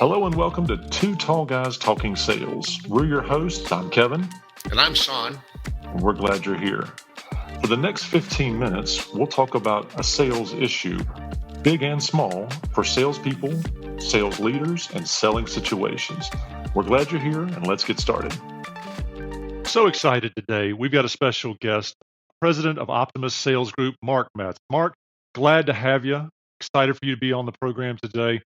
Hello and welcome to Two Tall Guys Talking Sales. We're your hosts. I'm Kevin. And I'm Sean. And we're glad you're here. For the next 15 minutes, we'll talk about a sales issue, big and small, for salespeople, sales leaders, and selling situations. We're glad you're here, and let's get started. So excited today. We've got a special guest, President of Optimus Sales Group, Marc Metz. Marc, glad to have you. Excited for you to be on the program today.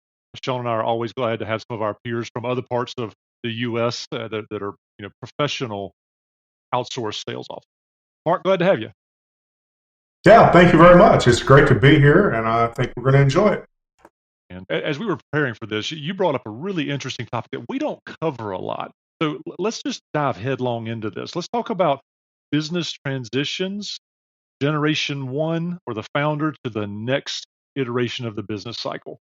Sean and I are always glad to have some of our peers from other parts of the U.S. that are professional outsourced sales officers. Marc, glad to have you. Yeah, thank you very much. It's great to be here, and I think we're going to enjoy it. And as we were preparing for this, you brought up a really interesting topic that we don't cover a lot. So let's just dive headlong into this. Let's talk about business transitions, generation one, or the founder to the next iteration of the business cycle.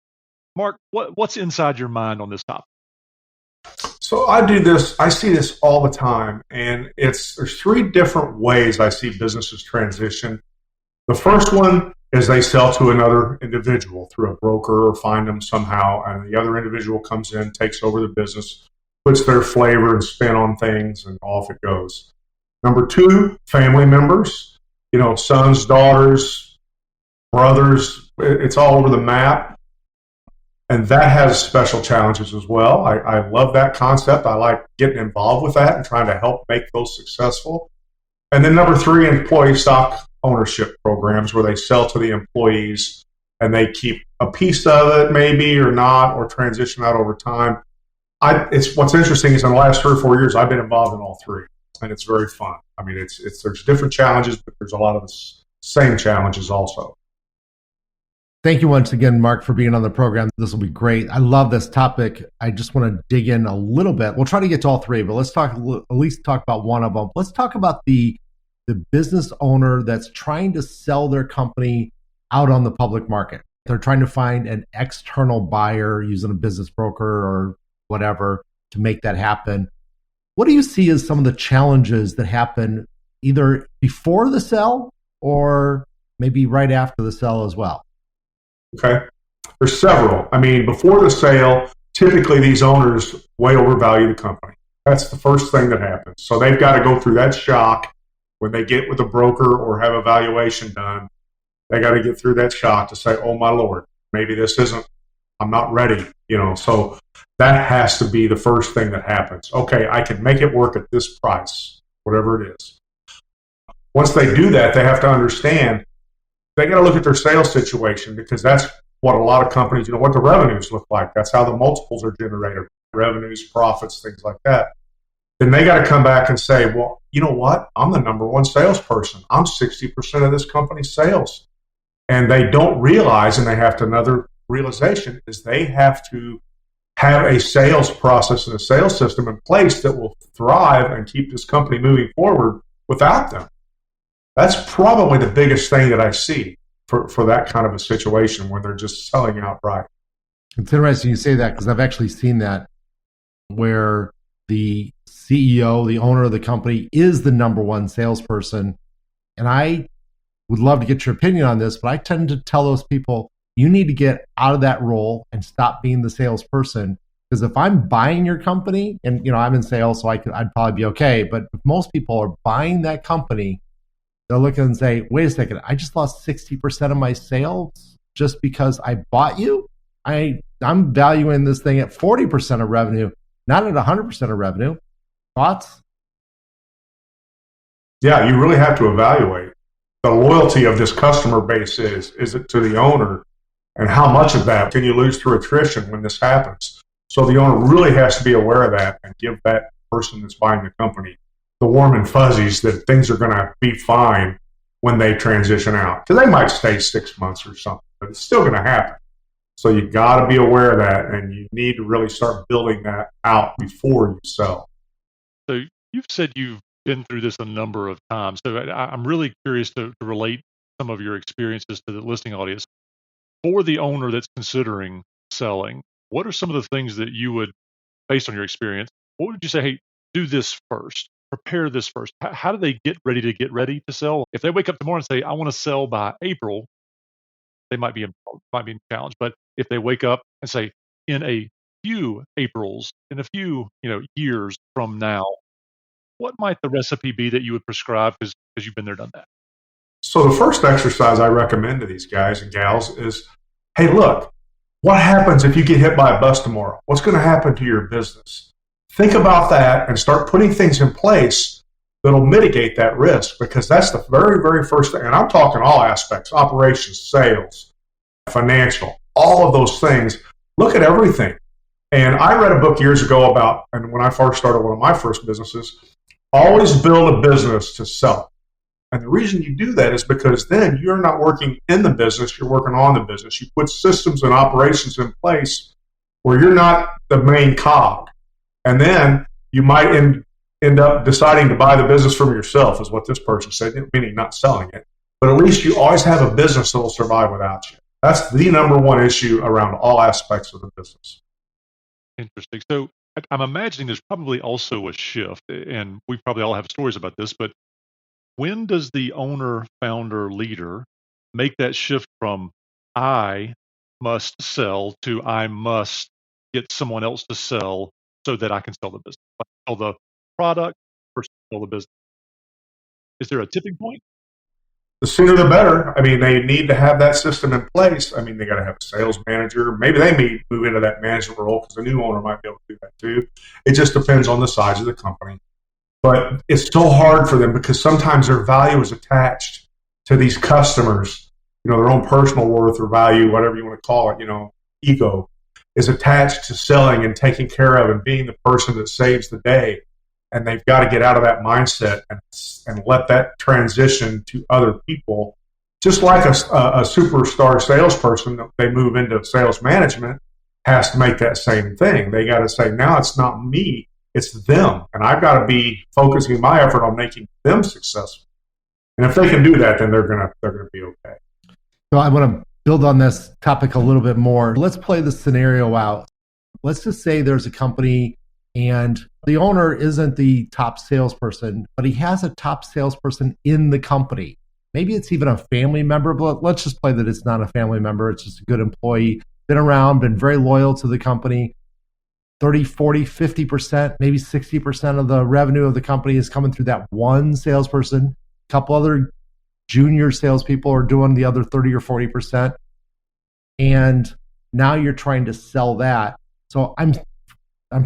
Marc, what's inside your mind on this topic? So I see this all the time, and there's three different ways I see businesses transition. The first one is they sell to another individual through a broker or find them somehow, and the other individual comes in, takes over the business, puts their flavor and spin on things, and off it goes. Number two, family members, sons, daughters, brothers, it's all over the map. And that has special challenges as well. I love that concept. I like getting involved with that and trying to help make those successful. And then number three, employee stock ownership programs where they sell to the employees and they keep a piece of it maybe or not, or transition out over time. What's interesting is in the last 3 or 4 years, I've been involved in all three, and it's very fun. I mean, there's different challenges, but there's a lot of the same challenges also. Thank you once again, Marc, for being on the program. This will be great. I love this topic. I just want to dig in a little bit. We'll try to get to all three, but let's at least talk about one of them. Let's talk about the business owner that's trying to sell their company out on the public market. They're trying to find an external buyer using a business broker or whatever to make that happen. What do you see as some of the challenges that happen either before the sale or maybe right after the sale as well? Okay. There's several. I mean, before the sale, typically these owners way overvalue the company. That's the first thing that happens. So they've got to go through that shock when they get with a broker or have a valuation done. They got to get through that shock to say, oh my Lord, maybe I'm not ready. So that has to be the first thing that happens. Okay, I can make it work at this price, whatever it is. Once they do that, they have to understand they got to look at their sales situation, because that's what a lot of companies, what the revenues look like. That's how the multiples are generated, revenues, profits, things like that. Then they got to come back and say, well, you know what? I'm the number one salesperson. I'm 60% of this company's sales. And they don't realize, and they have to, another realization is they have to have a sales process and a sales system in place that will thrive and keep this company moving forward without them. That's probably the biggest thing that I see for that kind of a situation where they're just selling outright. It's interesting you say that, because I've actually seen that where the CEO, the owner of the company, is the number one salesperson. And I would love to get your opinion on this, but I tend to tell those people, you need to get out of that role and stop being the salesperson. Because if I'm buying your company, and I'm in sales, so I'd probably be okay. But if most people are buying that company, they'll look and say, wait a second, I just lost 60% of my sales just because I bought you? I'm valuing this thing at 40% of revenue, not at 100% of revenue. Thoughts? Yeah, you really have to evaluate the loyalty of this customer base is it to the owner, and how much of that can you lose through attrition when this happens? So the owner really has to be aware of that and give that person that's buying the company the warm and fuzzies that things are going to be fine when they transition out. Because they might stay 6 months or something, but it's still going to happen. So you got to be aware of that, and you need to really start building that out before you sell. So you've said you've been through this a number of times. So I'm really curious to relate some of your experiences to the listening audience. For the owner that's considering selling, what are some of the things that you would, based on your experience, what would you say, hey, do this first? Prepare this first. How do they get ready to sell? If they wake up tomorrow and say, I want to sell by April, they might be in challenge. But if they wake up and say, in a few Aprils, in a few years from now, what might the recipe be that you would prescribe because you've been there, done that? So the first exercise I recommend to these guys and gals is, hey, look, what happens if you get hit by a bus tomorrow? What's going to happen to your business? Think about that and start putting things in place that'll mitigate that risk, because that's the very, very first thing. And I'm talking all aspects: operations, sales, financial, all of those things. Look at everything. And I read a book years ago about, and when I first started one of my first businesses, always build a business to sell it. And the reason you do that is because then you're not working in the business, you're working on the business. You put systems and operations in place where you're not the main cog. And then you might end up deciding to buy the business from yourself, is what this person said, meaning not selling it. But at least you always have a business that will survive without you. That's the number one issue around all aspects of the business. Interesting. So I'm imagining there's probably also a shift, and we probably all have stories about this, but when does the owner, founder, leader make that shift from I must sell to I must get someone else to sell so that I can sell the business? Like sell the product versus sell the business. Is there a tipping point? The sooner the better. I mean, they need to have that system in place. I mean, they got to have a sales manager. Maybe they may move into that management role because the new owner might be able to do that too. It just depends on the size of the company. But it's so hard for them because sometimes their value is attached to these customers. Their own personal worth or value, whatever you want to call it, ego is attached to selling and taking care of and being the person that saves the day. And they've got to get out of that mindset and let that transition to other people. Just like a superstar salesperson, that they move into sales management has to make that same thing. They got to say, now it's not me, it's them. And I've got to be focusing my effort on making them successful. And if they can do that, then they're gonna be okay. So I want to build on this topic a little bit more. Let's play the scenario out. Let's just say there's a company and the owner isn't the top salesperson, but he has a top salesperson in the company. Maybe it's even a family member, but let's just play that it's not a family member. It's just a good employee, been around, been very loyal to the company. 30, 40, 50%, maybe 60% of the revenue of the company is coming through that one salesperson. A couple other junior salespeople are doing the other 30 or 40%. And now you're trying to sell that. So I'm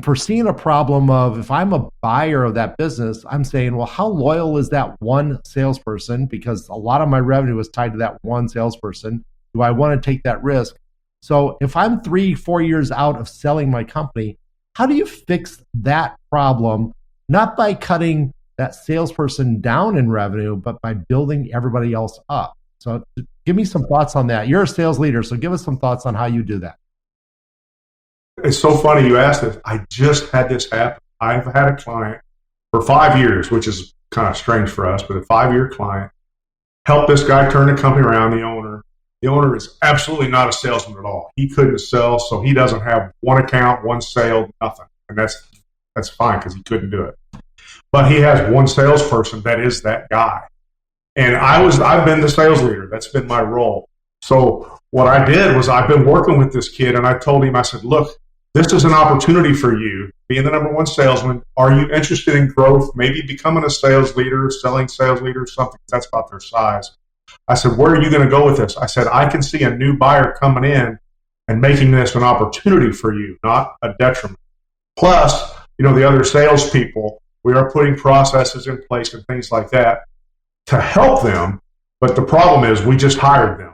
foreseeing a problem of, if I'm a buyer of that business, I'm saying, well, how loyal is that one salesperson? Because a lot of my revenue is tied to that one salesperson. Do I want to take that risk? So if I'm 3-4 years out of selling my company, how do you fix that problem? Not by cutting that salesperson down in revenue, but by building everybody else up. So give me some thoughts on that. You're a sales leader, so give us some thoughts on how you do that. It's so funny you asked this. I just had this happen. I've had a client for 5 years, which is kind of strange for us, but a 5-year client helped this guy turn the company around, the owner. The owner is absolutely not a salesman at all. He couldn't sell, so he doesn't have one account, one sale, nothing. And that's fine because he couldn't do it. But he has one salesperson that is that guy. And I've been the sales leader. That's been my role. So what I did was, I've been working with this kid, and I told him, I said, look, this is an opportunity for you, being the number one salesman. Are you interested in growth? Maybe becoming a sales leader, selling sales leader, something. That's about their size. I said, where are you going to go with this? I said, I can see a new buyer coming in and making this an opportunity for you, not a detriment. Plus, the other salespeople, we are putting processes in place and things like that to help them. But the problem is, we just hired them.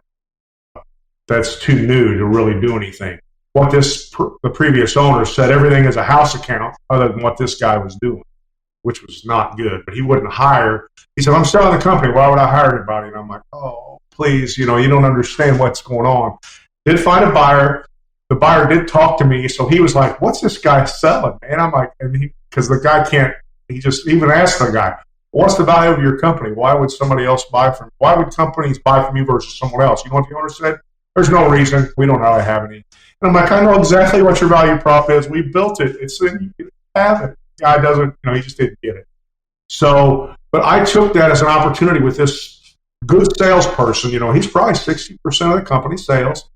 That's too new to really do anything. What the previous owner said, everything is a house account other than what this guy was doing, which was not good. But he wouldn't hire. He said, I'm selling the company. Why would I hire anybody? And I'm like, oh, please, you don't understand what's going on. Did find a buyer. The buyer did talk to me. So he was like, what's this guy selling, man? I'm like, because the guy can't, he just even asked the guy, what's the value of your company? Why would somebody else buy from you? Why would companies buy from you versus someone else? You know what the owner said? There's no reason. We don't really have any. And I'm like, I know exactly what your value prop is. We built it. It's in, you have it. The guy doesn't, he just didn't get it. So, but I took that as an opportunity with this good salesperson. He's probably 60% of the company sales.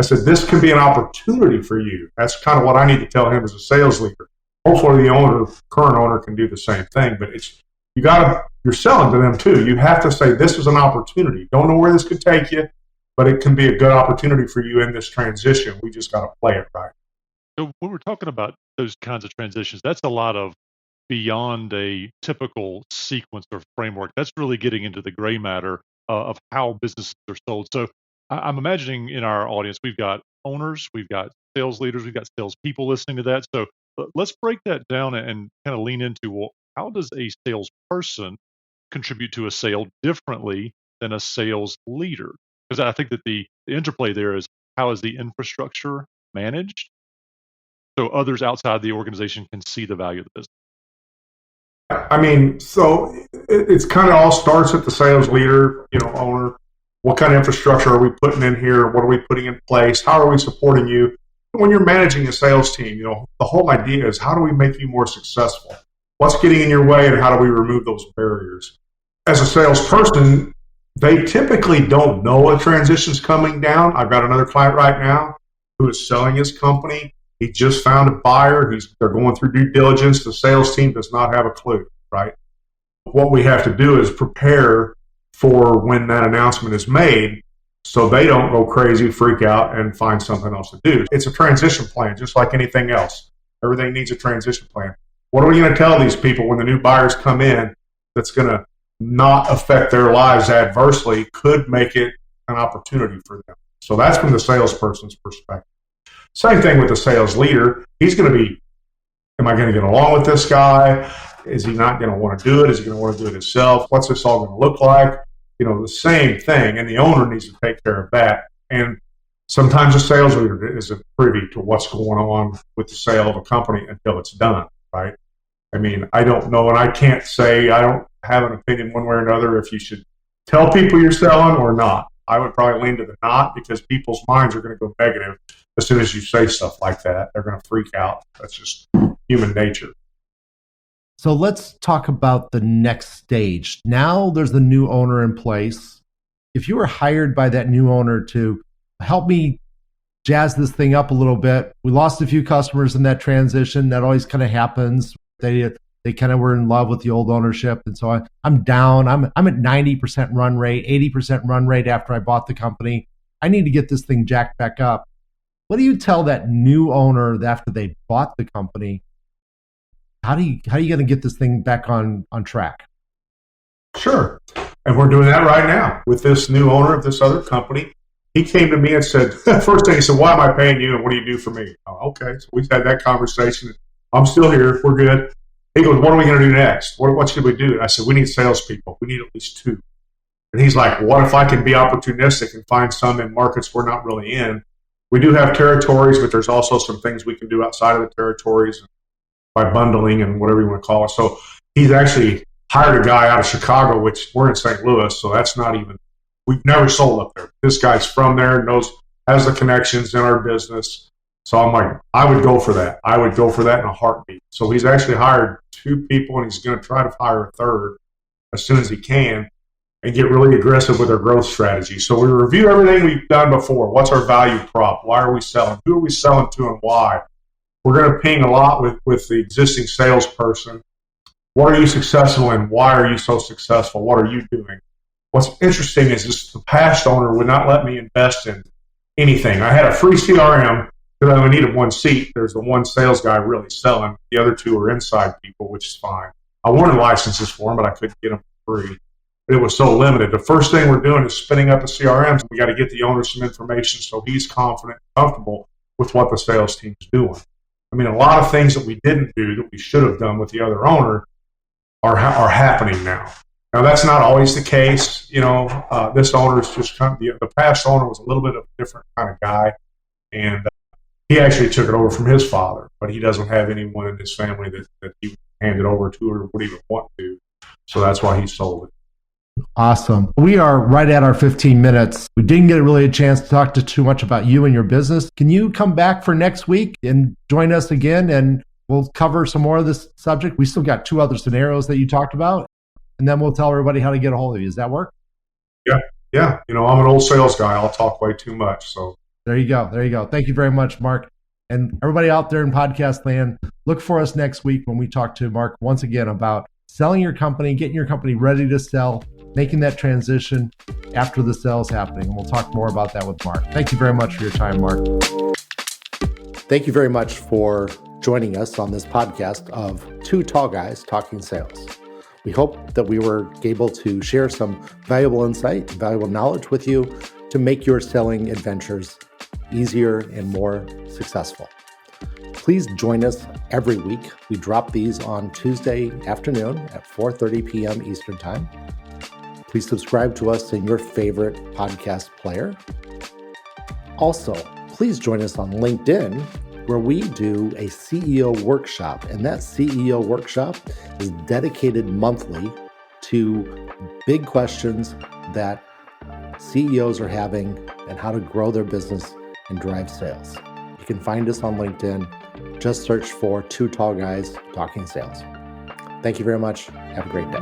I said, this can be an opportunity for you. That's kind of what I need to tell him as a sales leader. Hopefully the current owner can do the same thing, but you're selling to them too. You have to say, this is an opportunity. Don't know where this could take you, but it can be a good opportunity for you in this transition. We just got to play it right. So when we're talking about those kinds of transitions, that's a lot of beyond a typical sequence or framework. That's really getting into the gray matter of how businesses are sold. So I'm imagining in our audience, we've got owners, we've got sales leaders, we've got salespeople listening to that. So let's break that down and kind of lean into, well, how does a salesperson contribute to a sale differently than a sales leader? Because I think that the interplay there is, how is the infrastructure managed so others outside the organization can see the value of the business? I mean, so it's kind of all starts at the sales leader, owner. What kind of infrastructure are we putting in here? What are we putting in place? How are we supporting you? When you're managing a sales team, the whole idea is, how do we make you more successful? What's getting in your way, and how do we remove those barriers? As a salesperson, they typically don't know a transition's coming down. I've got another client right now who is selling his company. He just found a buyer. They're going through due diligence. The sales team does not have a clue, right? What we have to do is prepare for when that announcement is made so they don't go crazy, freak out, and find something else to do. It's a transition plan, just like anything else. Everything needs a transition plan. What are we going to tell these people when the new buyers come in that's going to not affect their lives adversely, could make it an opportunity for them? So that's from the salesperson's perspective. Same thing with the sales leader. He's going to be, am I going to get along with this guy? Is he not going to want to do it? Is he going to want to do it himself? What's this all going to look like? The same thing. And the owner needs to take care of that. And sometimes the sales leader isn't privy to what's going on with the sale of a company until it's done, right? I mean, I don't know, and I can't say, I don't have an opinion one way or another if you should tell people you're selling or not. I would probably lean to the not, because people's minds are going to go negative as soon as you say stuff like that. They're going to freak out. That's just human nature. So let's talk about the next stage. Now there's the new owner in place. If you were hired by that new owner to help me jazz this thing up a little bit, we lost a few customers in that transition. That always kind of happens. They kind of were in love with the old ownership. And so I'm down. I'm at 90% run rate, 80% run rate after I bought the company. I need to get this thing jacked back up. What do you tell that new owner after they bought the company? How are you going to get this thing back on track? Sure. And we're doing that right now with this new owner of this other company. He came to me and said, first thing he said, why am I paying you and what do you do for me? Oh, okay. So we've had that conversation. I'm still here. We're good. He goes, what are we going to do next? What should we do? And I said, we need salespeople. We need at least 2. And he's like, what if I can be opportunistic and find some in markets we're not really in? We do have territories, but there's also some things we can do outside of the territories by bundling and whatever you want to call it. So he's actually hired a guy out of Chicago, which we're in St. Louis, so that's not even, we've never sold up there. This guy's from there, has the connections in our business. So I'm like, I would go for that. I would go for that in a heartbeat. So he's actually hired 2 people, and he's going to try to hire a 3rd as soon as he can and get really aggressive with our growth strategy. So we review everything we've done before. What's our value prop? Why are we selling? Who are we selling to and why? We're going to ping a lot with the existing salesperson. What are you successful in? Why are you so successful? What are you doing? What's interesting is the past owner would not let me invest in anything. I had a free CRM because I only needed 1 seat. There's the 1 sales guy really selling. The other 2 are inside people, which is fine. I wanted licenses for them, but I couldn't get them for free. But it was so limited. The first thing we're doing is spinning up a CRM. We got to get the owner some information so he's confident and comfortable with what the sales team's doing. I mean, a lot of things that we didn't do that we should have done with the other owner are happening now. Now, that's not always the case. This owner is just the past owner was a little bit of a different kind of guy, and he actually took it over from his father, but he doesn't have anyone in his family that he would hand it over to or would even want to. So that's why he sold it. Awesome. We are right at our 15 minutes. We didn't get really a chance to talk too much about you and your business. Can you come back for next week and join us again, and we'll cover some more of this subject? We still got 2 other scenarios that you talked about, and then we'll tell everybody how to get a hold of you. Does that work? Yeah. I'm an old sales guy. I'll talk way too much. So There you go. There you go. Thank you very much, Mark. And everybody out there in podcast land, look for us next week when we talk to Mark once again about selling your company, getting your company ready to sell, making that transition after the sale is happening. And we'll talk more about that with Mark. Thank you very much for your time, Mark. Thank you very much for joining us on this podcast of Two Tall Guys Talking Sales. We hope that we were able to share some valuable insight, valuable knowledge with you to make your selling adventures easier and more successful. Please join us every week. We drop these on Tuesday afternoon at 4:30 p.m. Eastern Time. Please subscribe to us in your favorite podcast player. Also, please join us on LinkedIn, where we do a CEO workshop. And that CEO workshop is dedicated monthly to big questions that CEOs are having and how to grow their business and drive sales. You can find us on LinkedIn. Just search for Two Tall Guys Talking Sales. Thank you very much. Have a great day.